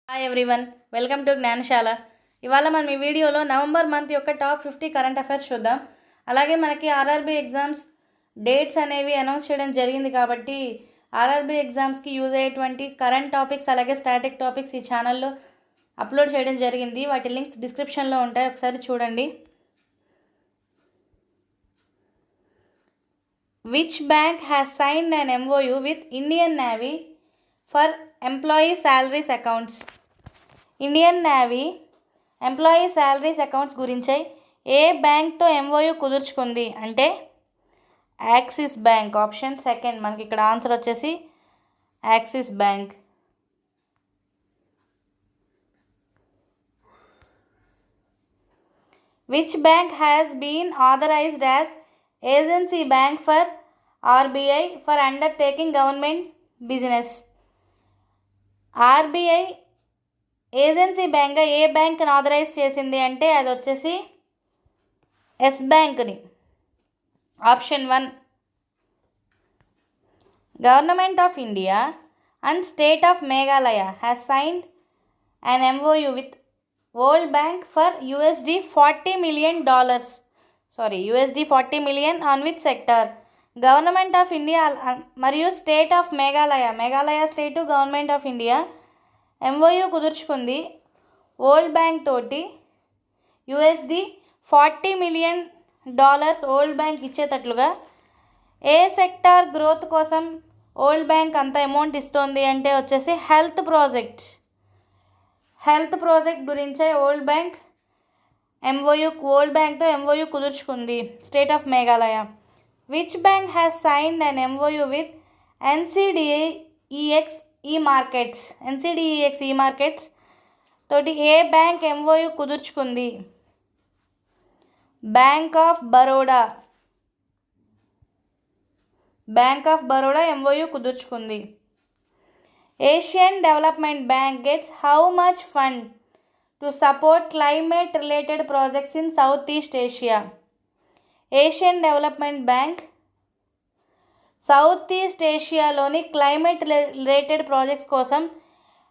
Hi everyone, welcome to Jnanasala. ఇవాళ మనం ఈ వీడియోలో నవంబర్ మంత్ యొక్క టాప్ 50 కరెంట్ అఫైర్స్ చూద్దాం. అలాగే మనకి ఆర్ఆర్బీ ఎగ్జామ్స్ డేట్స్ అనేవి అనౌన్స్ చేయడం జరిగింది కాబట్టి ఆర్ఆర్బీ ఎగ్జామ్స్కి యూజ్ అయ్యేటువంటి కరెంట్ టాపిక్స్ అలాగే స్టాటిక్ టాపిక్స్ ఈ ఛానల్లో అప్లోడ్ చేయడం జరిగింది. వాటి లింక్స్ డిస్క్రిప్షన్లో ఉంటాయి, ఒకసారి చూడండి. Which bank has signed an MOU with Indian navy for employee salaries accounts? Indian navy employee salaries accounts గురించి ఏ బ్యాంక్తో MOU కుదుర్చుకుంది అంటే యాక్సిస్ బ్యాంక్. ఆప్షన్ సెకండ్ మనకి ఇక్కడ ఆన్సర్ వచ్చేసి Axis bank. Which bank has been authorized as agency bank for RBI for undertaking government business? RBI agency బ్యాంక్గా ఏ బ్యాంక్ని authorize చేసింది అంటే అది వచ్చేసి ఎస్ బ్యాంక్ని. Option 1. Government of India and state of Meghalaya has signed an MOU with world bank for $40 million. $40 million on which sector? Government of India మరియు state of Meghalaya state government of India MOU కుదుర్చుకుంది world bank తోటి $40 million world bank ఇచ్చేటట్లుగా. ఏ sector growth కోసం world bank అంత amount ఇస్తుంది అంటే వచ్చేసి హెల్త్ ప్రాజెక్ట్ గురించే వరల్డ్ బ్యాంక్తో MOU కుదుర్చుకుంది state of Meghalaya. Which bank has signed an MOU with NCDEX markets తోటి ఏ బ్యాంక్ MOU కుదుర్చుకుంది? బ్యాంక్ ఆఫ్ బరోడా MOU కుదుర్చుకుంది. Asian development bank gets how much fund to support climate related projects in south east Asia? Asian development bank south east ఏషియాలోని climate related projects కోసం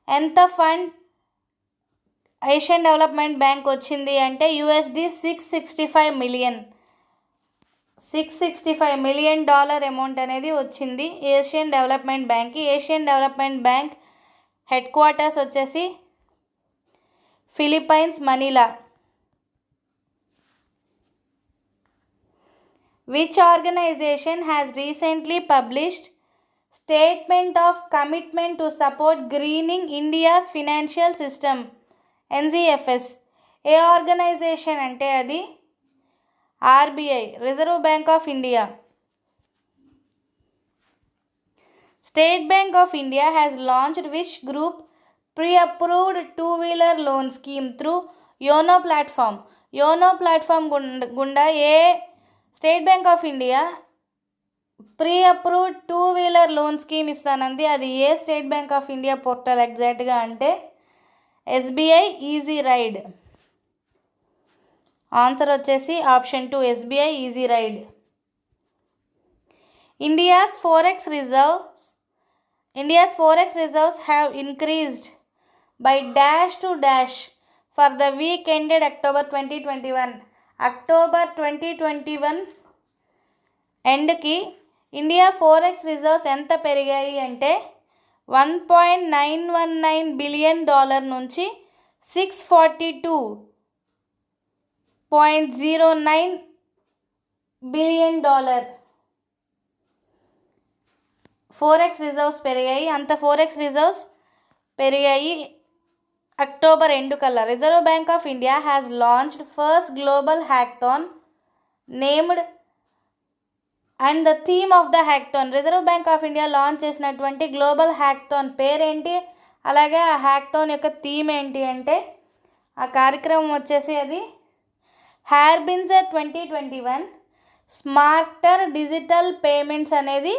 ఎంత fund Asian development bank వచ్చింది అంటే $665 million amount అనేది వచ్చింది Asian development బ్యాంక్కి. Asian development bank headquarters వచ్చేసి Philippines, Manila. Which organization has recently published Statement of Commitment to Support Greening India's Financial System NGFS? ఏ organization అంటే అది RBI reserve bank of India. State bank of India has launched which group pre-approved two-wheeler loan scheme through YONO platform గుండా ఏ state bank of India pre-approved two-wheeler loan scheme ఇస్తానంది. అది ఏ state bank of India portal ఎగ్జాక్ట్గా అంటే SBI easy ride. Answer వచ్చేసి option 2 SBI easy ride. India's forex reserves have increased by dash to dash for the week ended October 2021 ఎండ్కి India forex reserves ఎంత పెరిగాయి అంటే $1.919 బిలియన్ నుంచి $642.09 billion forex reserves పెరిగాయి. అంత ఫోరెక్స్ రిజర్వ్స్ పెరిగాయి October ఎండు కల్లా. Reserve bank of India has launched first global hackathon named and the theme of the hackathon. Reserve bank of India launch చేసినటువంటి గ్లోబల్ హ్యాకథాన్ పేరేంటి, అలాగే ఆ హ్యాకథాన్ యొక్క థీమ్ ఏంటి అంటే ఆ కార్యక్రమం వచ్చేసి అది హార్బింజర్ 2021 స్మార్టర్ డిజిటల్ పేమెంట్స్ అనేది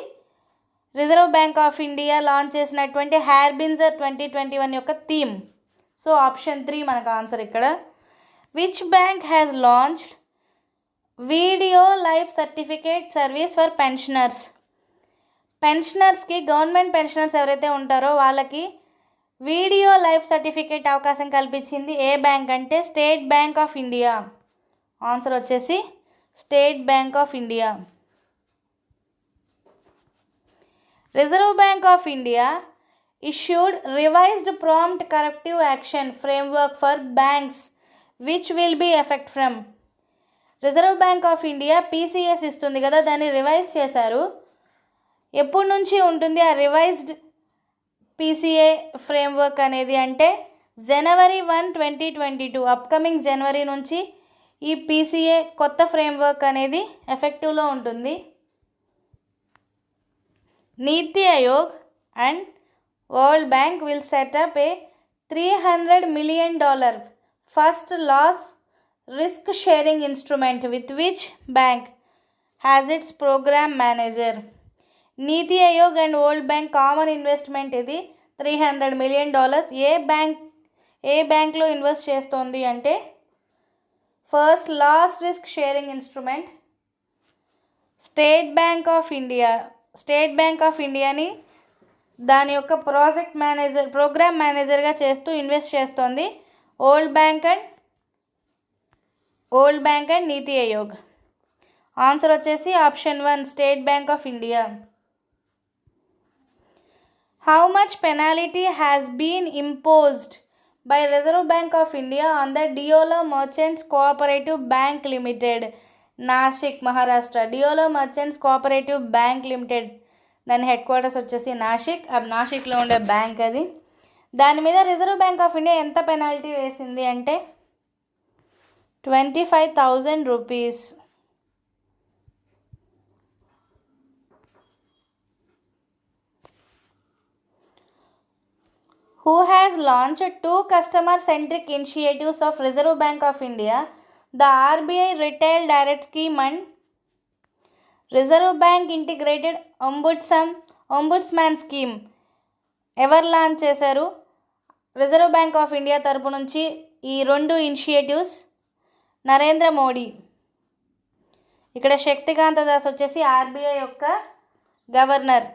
reserve bank of India launch చేసినటువంటి హార్బింజర్ 2021 యొక్క థీమ్. సో ఆప్షన్ 3 మనకు ఆన్సర్ ఇక్కడ. Which bank has launched video life certificate service for పెన్షనర్స్కి గవర్నమెంట్ పెన్షనర్స్ ఎవరైతే ఉంటారో వాళ్ళకి వీడియో లైఫ్ సర్టిఫికేట్ అవకాశం కల్పించింది ఏ బ్యాంక్ అంటే state bank of India. Answer వచ్చేసి state bank of India. Reserve bank of India issued revised prompt corrective action framework for banks which will be effect from. Reserve bank of India PCS ఇస్తుంది కదా, దాన్ని revise చేశారు. ఎప్పటి నుంచి ఉంటుంది ఆ revised PCA framework అనేది అంటే January 1, 2022 అప్కమింగ్ జనవరి నుంచి ఈ పీసీఏ కొత్త ఫ్రేమ్వర్క్ అనేది ఎఫెక్టివ్లో ఉంటుంది. నీతి Aayog and world bank will set up a $300 million first loss risk sharing instrument with which bank has its program manager. Niti Aayog and world bank common investment ఇది $300 million. ఏ బ్యాంక్లో ఇన్వెస్ట్ చేస్తోంది అంటే first loss risk sharing instrument State bank of India. State bank of ఇండియాని దాని యొక్క programme మేనేజర్గా చేస్తూ ఇన్వెస్ట్ చేస్తోంది world bank and NITI Aayog. Answer వచ్చేసి option 1 state bank of India. How much penalty has been imposed by reserve bank of India on the Deola merchants cooperative bank limited, Nashik, Maharashtra. Deola merchants cooperative bank limited, దాని headquarters వచ్చేసి నాసిక్లో ఉండే bank అది. దాని మీద reserve bank of India ఎంత పెనాల్టీ వేసింది అంటే 25,000 rupees. Who has launched 2 customer-centric initiatives of Reserve Bank of India, the RBI Retail Direct Scheme and reserve bank integrated ombudsman scheme ఎవరు లాంచ్ చేశారు? రిజర్వ్ బ్యాంక్ ఆఫ్ ఇండియా తరపు నుంచి ఈ 2 initiatives Narendra Modi. ఇక్కడ శక్తికాంత దాస్ వచ్చేసి ఆర్బీఐ యొక్క governor.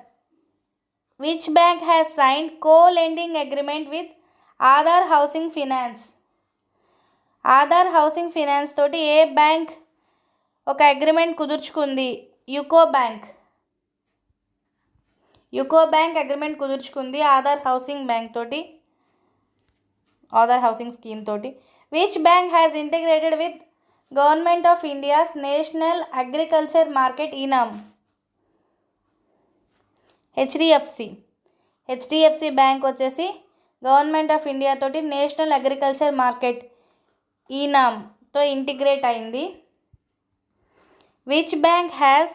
Which bank has signed co-lending agreement with Aadhaar housing finance. Aadhaar housing finance తోటి ఏ బ్యాంక్ ఒక అగ్రిమెంట్ కుదుర్చుకుంది? యుకో బ్యాంక్ అగ్రిమెంట్ కుదుర్చుకుంది ఆధార్ హౌసింగ్ స్కీమ్ తోటి. Which bank has integrated with government of India's national agriculture market eNAM. HDFC bank వచ్చేసి government of India తోటి national agriculture market ఈనామ్తో integrate అయింది. Which bank has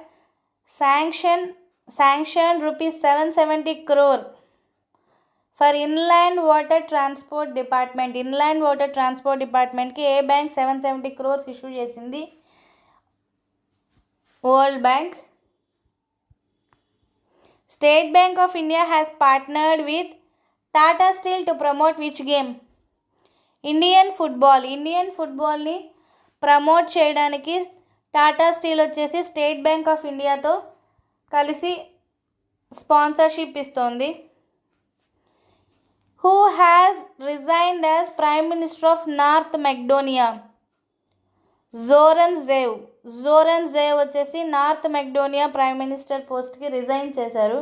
sanction rupees 770 crore for inland water transport డిపార్ట్మెంట్కి ఏ bank 770 crores issue చేసింది? World bank. State bank of India has partnered with Tata steel to promote which game? Indian ఫుట్బాల్ని promote చేయడానికి Tata steel వచ్చేసి state bank of ఇండియాతో కలిసి sponsorship ఇస్తోంది. Who has resigned as prime minister of north Macedonia? Zoran Zaev వచ్చేసి north Macedonia prime minister పోస్ట్కి resign చేశారు.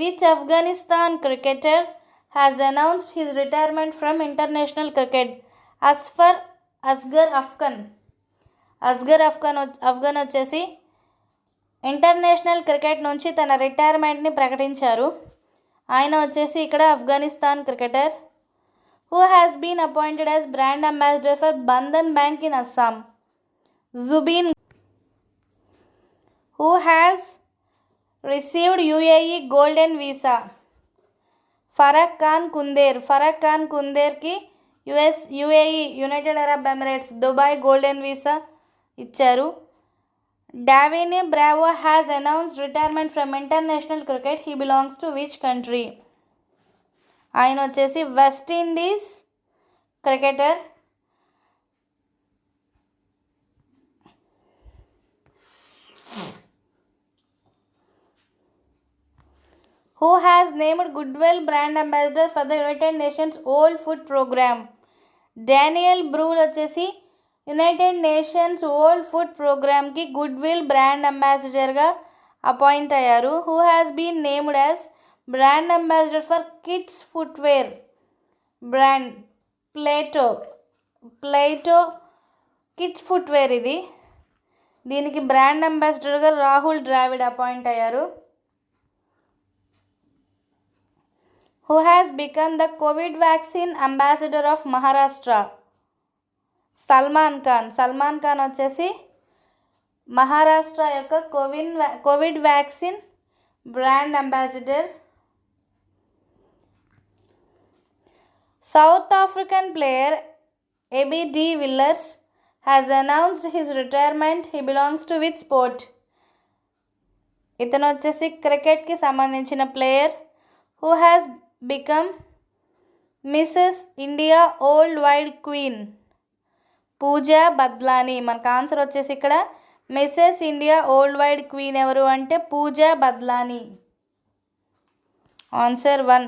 Which Afghanistan cricketer has announced his retirement from international cricket? Asghar Afghan వచ్చేసి international cricket నుంచి తన రిటైర్మెంట్ని ప్రకటించారు. ఆయన వచ్చేసి ఇక్కడ Afghanistan cricketer. Who has been appointed as brand ambassador for Bandhan bank in Assam? Zubeen. Who has received UAE golden visa? Farah Khan కుందేర్కి UAE united Arab Emirates Dubai golden visa ఇచ్చారు. Dwayne Bravo has announced retirement from international cricket. He belongs to which country? ఆయన వచ్చేసి West Indies cricketer. Who has named goodwill brand ambassador for the United Nations world food programme. Daniel Bruhl వచ్చేసి United Nations world food ప్రోగ్రామ్కి goodwill brand అంబాసిడర్గా appoint అయ్యారు. Who has been named as brand ambassador for kids footwear brand Plato kids footwear ఇది. దీనికి brand అంబాసిడర్గా Rahul Dravid appoint అయ్యారు. Who has become the Covid vaccine ambassador of Maharashtra. Salman Khan వచ్చేసి మహారాష్ట్ర యొక్క Covid vaccine brand ambassador. South African player AB de Villiers has announced his retirement. He belongs to which sport? ఇతను వచ్చేసి క్రికెట్కి సంబంధించిన player. Who has become Mrs India world wide queen. Pooja Badlani. మనకు answer వచ్చేసి ఇక్కడ Mrs India world wide queen ఎవరు అంటే Pooja Badlani. Answer 1.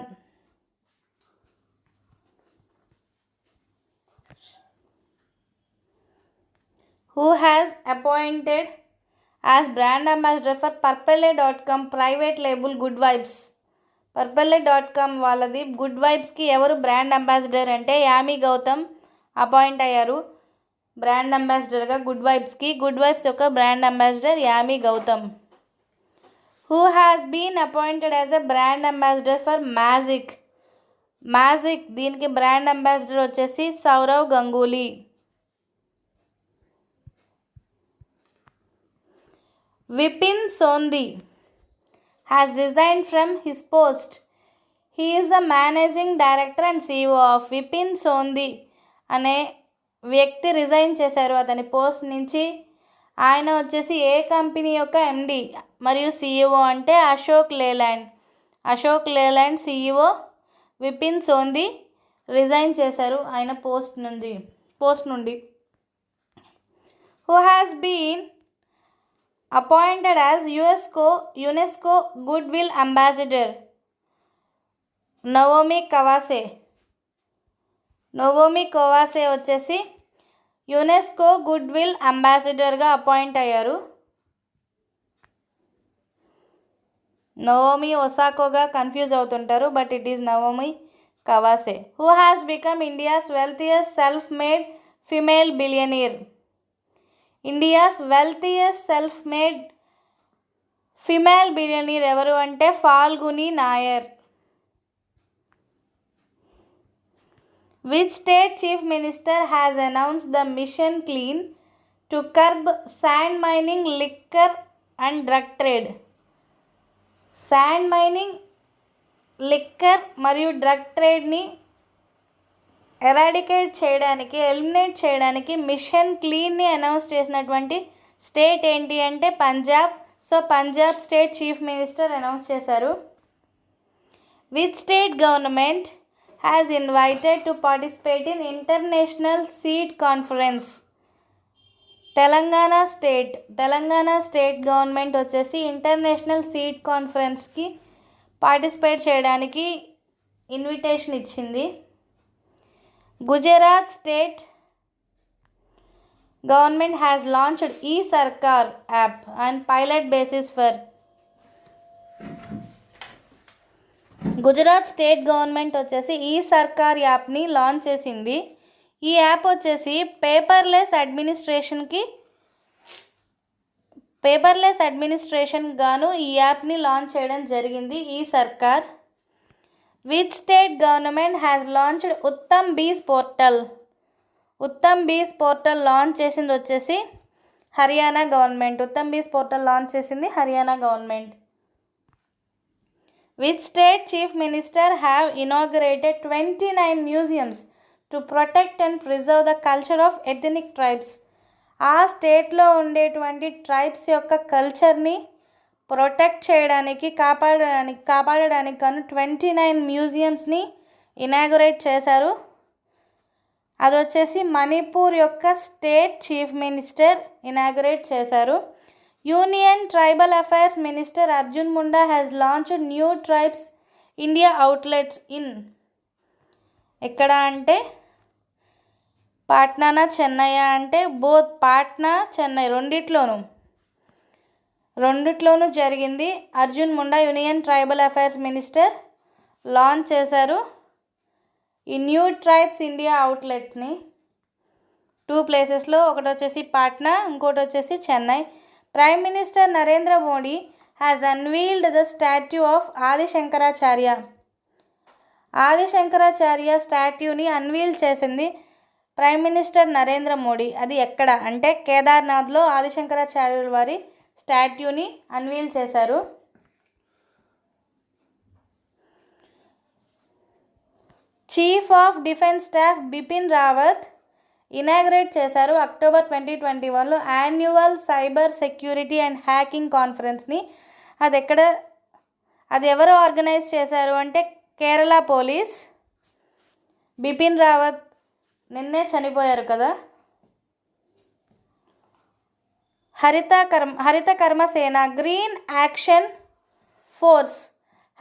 Who has appointed as brand ambassador for purplle.com private label good vibes. purplle.com వాళ్ళది గుడ్ వైబ్స్కి ఎవరు బ్రాండ్ అంబాసిడర్ అంటే Yami Gautam appoint అయ్యారు brand అంబాసిడర్గా గుడ్ వైబ్స్కి. గుడ్ వైబ్స్ యొక్క brand ambassador Yami Gautam. Who has been appointed as a brand ambassador for magic దీనికి brand ambassador వచ్చేసి Sourav Ganguly. Vipin Sondhi has resigned from his post. He is the managing director and CEO of Vipin Sondhi అనే వ్యక్తి resign చేశారు అతని post నుంచి. ఆయన వచ్చేసి ఏ company యొక్క ఎండి మరియు సిఇఓ అంటే Ashok Leyland CEO Vipin Sondhi resign చేశారు ఆయన పోస్ట్ నుండి. Who has been appointed as UNESCO Goodwill Ambassador. Naomi Kawase వచ్చేసి యునెస్కో గుడ్విల్ అంబాసిడర్గా అపాయింట్ అయ్యారు. నవోమి ఒసాకోగా కన్ఫ్యూజ్ అవుతుంటారు but it is Naomi Kawase. Who has become India's wealthiest self made female billionaire. India's wealthiest self made female billionaire ఎవరు అంటే Falguni Nayar. Which state chief minister has announced the mission clean to curb sand mining, liquor and drug trade. Sand mining, liquor మరియు drug ట్రేడ్ని eliminate చేయడానికి mission క్లీన్ని announce చేసినటువంటి state ఏంటి అంటే Punjab. So Punjab state chief minister announce చేశారు. Which state government has invited to participate in international seed conference. Telangana state government వచ్చేసి international seed కాన్ఫరెన్స్కి పార్టిసిపేట్ చేయడానికి ఇన్విటేషన్ ఇచ్చింది. Gujarat state government has launched e-Sarkar app on pilot basis for. Gujarat state government వచ్చేసి e-Sarkar యాప్ని launch చేసింది. ఈ app వచ్చేసి paperless administration గాను ఈ యాప్ని లాంచ్ చేయడం జరిగింది e-Sarkar. Which state government has launched Uttam బీస్ పోర్టల్ లాంచ్ చేసింది వచ్చేసి హర్యానా గవర్నమెంట్. ఉత్తమ్ బీస్ పోర్టల్ లాంచ్ చేసింది Haryana government. Which state chief minister have inaugurated 29 museums to protect and preserve the culture of ethnic tribes. ఆ స్టేట్లో ఉండేటువంటి ట్రైబ్స్ యొక్క కల్చర్ని ప్రొటెక్ట్ చేయడానికి కాపాడడానికి గాను 29 మ్యూజియంస్ని ఇనాగురేట్ చేశారు. అది వచ్చేసి మణిపూర్ యొక్క స్టేట్ చీఫ్ మినిస్టర్ ఇనాగురేట్ చేశారు. Union tribal affairs minister Arjun Munda has launched new tribes India outlets in ఎక్కడ అంటే పాట్నానా చెన్నై అంటే బోత్ పాట్నా చెన్నై రెండిట్లోనూ జరిగింది. Arjun Munda union tribal affairs minister launch చేశారు ఈ న్యూ ట్రైబ్స్ ఇండియా అవుట్లెట్ని 2 ప్లేసెస్లో, ఒకటి వచ్చేసి పాట్నా, ఇంకోటి వచ్చేసి Chennai. Prime minister Narendra Modi has unveiled the statue of Adi Shankaracharya స్టాట్యూని అన్వీల్ చేసింది ప్రైమ్ మినిస్టర్ నరేంద్ర మోడీ. అది ఎక్కడ అంటే కేదార్నాథ్లో ఆదిశంకరాచార్యుల వారి స్టాట్యూని అన్వీల్ చేశారు. Chief of defence staff Bipin Rawat inaugurate చేశారు అక్టోబర్ 2021లో annual cyber security and hacking కాన్ఫరెన్స్ని. అది ఎవరు ఆర్గనైజ్ చేశారు అంటే కేరళ పోలీస్. బిపిన్ రావత్ నిన్నే చనిపోయారు కదా. Haritha Karmasena green action force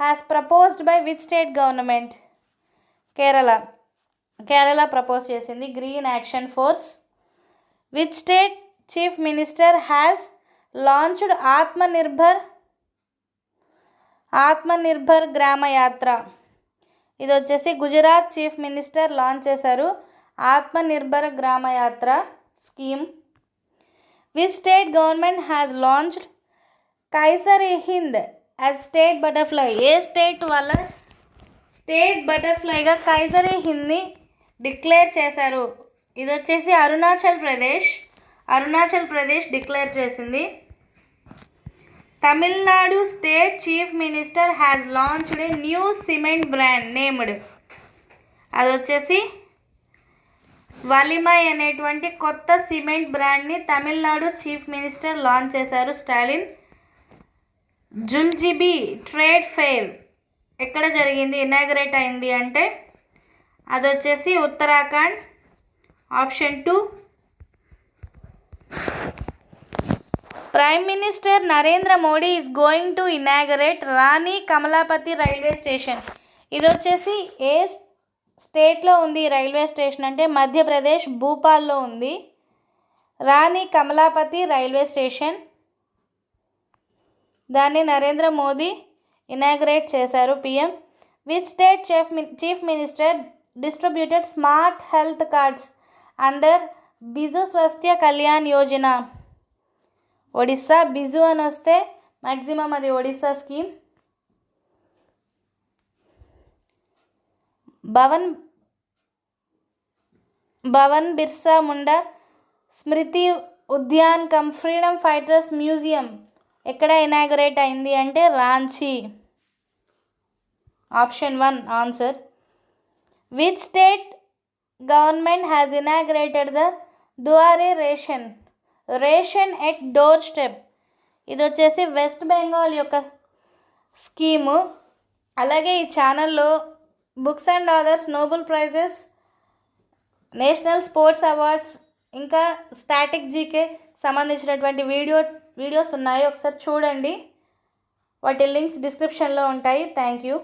has proposed by which state government? Kerala propose చేసింది green action force. Which state chief minister has launched Atmanirbhar Gram Yatra? ఇది వచ్చేసి గుజరాత్ చీఫ్ మినిస్టర్ లాంచ్ చేశారు Atmanirbhar Gram Yatra scheme. Which state government has launched Kaiser e Hind as state butterfly? ఏ state వాళ్ళ state బటర్ఫ్లైగా కైసర్-ఇ-హింద్ని declare చేశారు? ఇది వచ్చేసి అరుణాచల్ ప్రదేశ్ డిక్లేర్ చేసింది. Tamil Nadu state chief minister has launched a new cement brand named? అది వచ్చేసి వలిమై అనేటువంటి కొత్త సిమెంట్ బ్రాండ్ని తమిళనాడు చీఫ్ మినిస్టర్ లాంచ్ చేశారు స్టాలిన్. జుల్జిబి ట్రేడ్ ఫెయిర్ ఎక్కడ జరిగింది, ఇనాగ్రేట్ అయింది అంటే అది వచ్చేసి Uttarakhand. Option 2. Prime minister Narendra Modi is going to inaugurate Rani Kamlapati railway station. ఇది వచ్చేసి ఏ స్టేట్లో ఉంది రైల్వే స్టేషన్ అంటే మధ్యప్రదేశ్ భూపాల్లో ఉంది రాణి కమలాపతి రైల్వే స్టేషన్. దాన్ని నరేంద్ర మోదీ ఇనాగ్రేట్ చేశారు PM. Which state chief minister distributed smart health cards under Biju Swasthya Kalyan Yojana? Odisha. Biju అని వస్తే మ్యాక్సిమం అది Odisha scheme. Bhagwan Birsa Munda Smriti Udyan cum freedom fighters museum ఎక్కడ ఇనాగ్రేట్ అయింది అంటే Ranchi. Option 1 answer. Which state government has inaugurated the Duare ration at door step? ఇది వచ్చేసి వెస్ట్ బెంగాల్ యొక్క స్కీము. అలాగే ఈ ఛానల్లో books and others, Nobel prices, national sports awards, ఇంకా స్టాటిక్ జీకే సంబంధించినటువంటి వీడియోస్ ఉన్నాయి, ఒకసారి చూడండి. వాటి లింక్స్ డిస్క్రిప్షన్లో ఉంటాయి. Thank you.